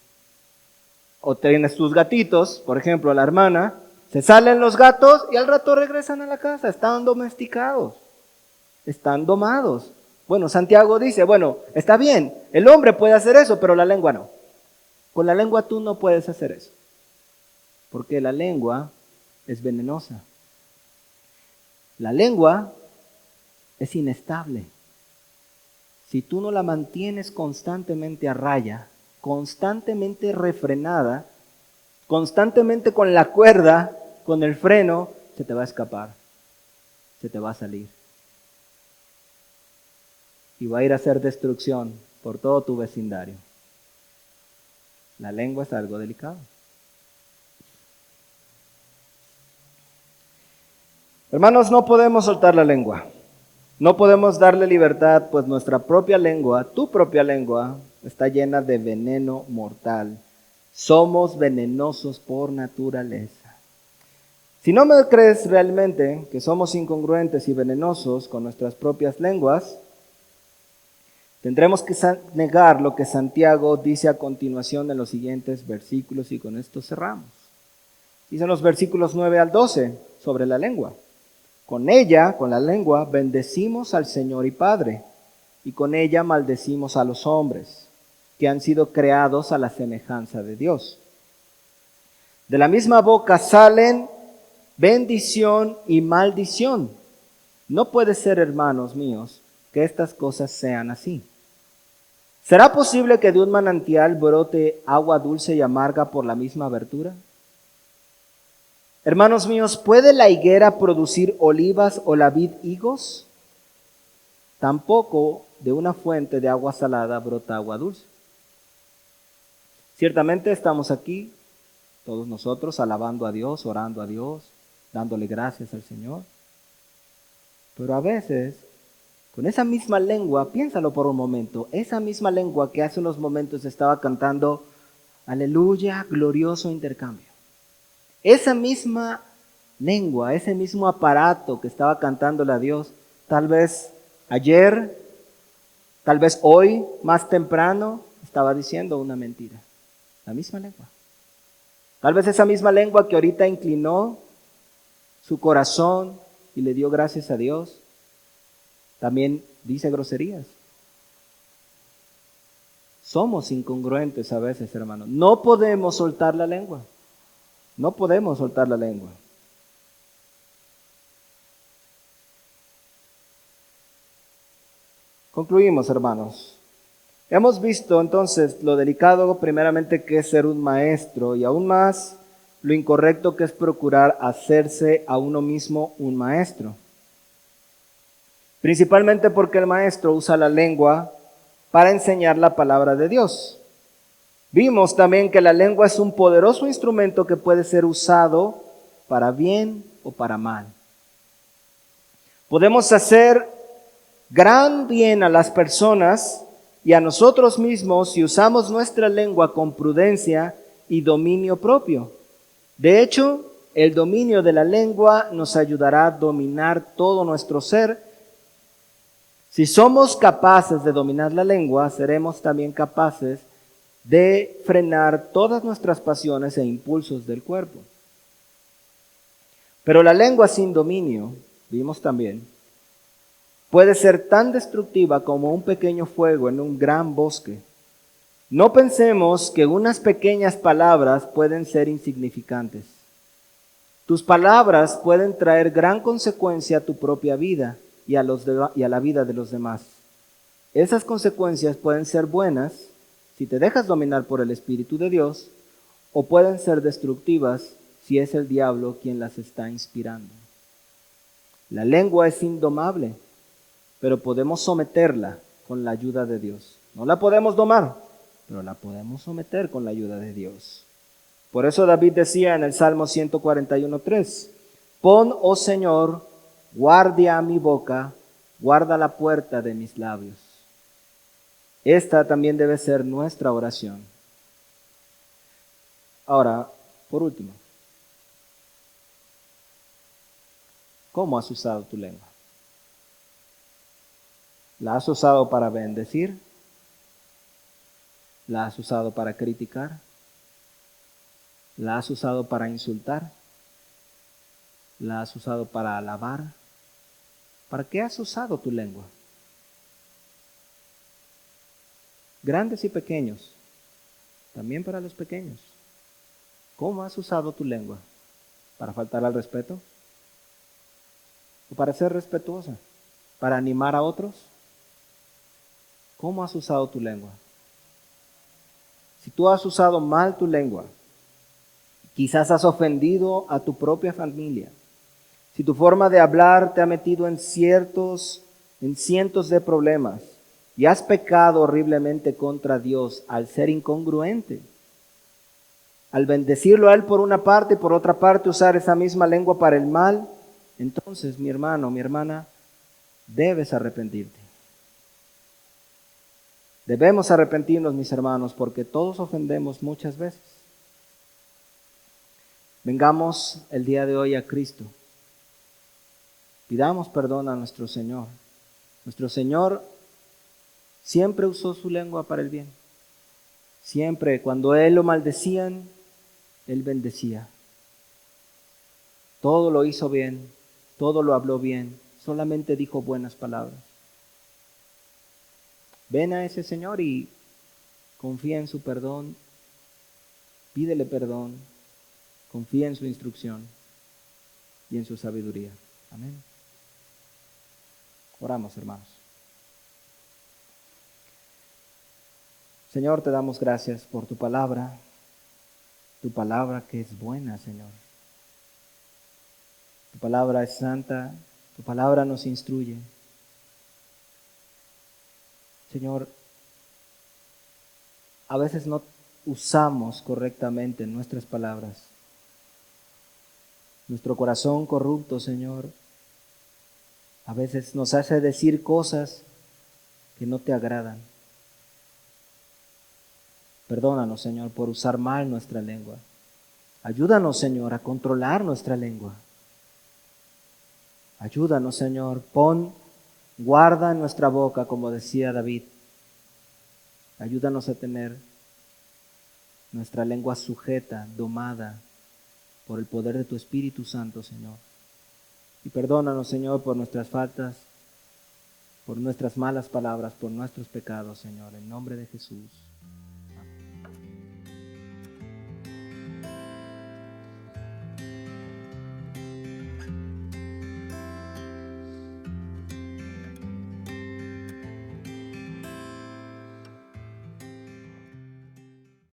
O tienes tus gatitos, por ejemplo, la hermana, se salen los gatos y al rato regresan a la casa. Están domesticados, están domados. Bueno, Santiago dice, bueno, está bien, el hombre puede hacer eso, pero la lengua no. Con la lengua tú no puedes hacer eso, porque la lengua es venenosa. La lengua es inestable. Si tú no la mantienes constantemente a raya, constantemente refrenada, constantemente con la cuerda, con el freno, se te va a escapar, se te va a salir. Y va a ir a hacer destrucción por todo tu vecindario. La lengua es algo delicado. Hermanos, no podemos soltar la lengua. No podemos darle libertad, pues nuestra propia lengua, tu propia lengua, está llena de veneno mortal. Somos venenosos por naturaleza. Si no me crees realmente que somos incongruentes y venenosos con nuestras propias lenguas, tendremos que negar lo que Santiago dice a continuación en los siguientes versículos y con esto cerramos. Dicen los versículos 9 al 12 sobre la lengua. Con ella, con la lengua, bendecimos al Señor y Padre, y con ella maldecimos a los hombres, que han sido creados a la semejanza de Dios. De la misma boca salen bendición y maldición. No puede ser, hermanos míos, que estas cosas sean así. ¿Será posible que de un manantial brote agua dulce y amarga por la misma abertura? Hermanos míos, ¿puede la higuera producir olivas o la vid higos? Tampoco de una fuente de agua salada brota agua dulce. Ciertamente estamos aquí, todos nosotros, alabando a Dios, orando a Dios, dándole gracias al Señor. Pero a veces, con esa misma lengua, piénsalo por un momento, esa misma lengua que hace unos momentos estaba cantando, aleluya, glorioso intercambio. Esa misma lengua, ese mismo aparato que estaba cantándole a Dios, tal vez ayer, tal vez hoy, más temprano, estaba diciendo una mentira. La misma lengua. Tal vez esa misma lengua que ahorita inclinó su corazón y le dio gracias a Dios, también dice groserías. Somos incongruentes a veces, hermanos. No podemos soltar la lengua. No podemos soltar la lengua. Concluimos, hermanos. Hemos visto entonces lo delicado primeramente que es ser un maestro y aún más lo incorrecto que es procurar hacerse a uno mismo un maestro. Principalmente porque el maestro usa la lengua para enseñar la palabra de Dios. Vimos también que la lengua es un poderoso instrumento que puede ser usado para bien o para mal. Podemos hacer gran bien a las personas y a nosotros mismos si usamos nuestra lengua con prudencia y dominio propio. De hecho, el dominio de la lengua nos ayudará a dominar todo nuestro ser. Si somos capaces de dominar la lengua, seremos también capaces de frenar todas nuestras pasiones e impulsos del cuerpo. Pero la lengua sin dominio, vimos también, puede ser tan destructiva como un pequeño fuego en un gran bosque. No pensemos que unas pequeñas palabras pueden ser insignificantes. Tus palabras pueden traer gran consecuencia a tu propia vida y a la vida de los demás. Esas consecuencias pueden ser buenas si te dejas dominar por el Espíritu de Dios, o pueden ser destructivas si es el diablo quien las está inspirando. La lengua es indomable, pero podemos someterla con la ayuda de Dios. No la podemos domar, pero la podemos someter con la ayuda de Dios. Por eso David decía en el Salmo 141:3, pon, oh Señor, guardia a mi boca, guarda la puerta de mis labios. Esta también debe ser nuestra oración. Ahora, por último, ¿cómo has usado tu lengua? ¿La has usado para bendecir? ¿La has usado para criticar? ¿La has usado para insultar? ¿La has usado para alabar? ¿Para qué has usado tu lengua? Grandes y pequeños, también para los pequeños. ¿Cómo has usado tu lengua? ¿Para faltar al respeto? ¿O para ser respetuosa? ¿Para animar a otros? ¿Cómo has usado tu lengua? Si tú has usado mal tu lengua, quizás has ofendido a tu propia familia. Si tu forma de hablar te ha metido en cientos de problemas y has pecado horriblemente contra Dios al ser incongruente, al bendecirlo a Él por una parte y por otra parte usar esa misma lengua para el mal, entonces, mi hermano, mi hermana, debes arrepentirte. Debemos arrepentirnos, mis hermanos, porque todos ofendemos muchas veces. Vengamos el día de hoy a Cristo. Pidamos perdón a nuestro Señor. Nuestro Señor siempre usó su lengua para el bien. Siempre, cuando Él lo maldecían, Él bendecía. Todo lo hizo bien, todo lo habló bien, solamente dijo buenas palabras. Ven a ese Señor y confía en su perdón, pídele perdón, confía en su instrucción. y en su sabiduría. Amén. Oramos, hermanos. Señor, te damos gracias por tu palabra que es buena, Señor. Tu palabra es santa, tu palabra nos instruye. Señor, a veces no usamos correctamente nuestras palabras. Nuestro corazón corrupto, Señor, a veces nos hace decir cosas que no te agradan. Perdónanos, Señor, por usar mal nuestra lengua. Ayúdanos, Señor, a controlar nuestra lengua. Ayúdanos, Señor, guarda en nuestra boca, como decía David. Ayúdanos a tener nuestra lengua sujeta, domada por el poder de tu Espíritu Santo, Señor. Y perdónanos, Señor, por nuestras faltas, por nuestras malas palabras, por nuestros pecados, Señor, en nombre de Jesús.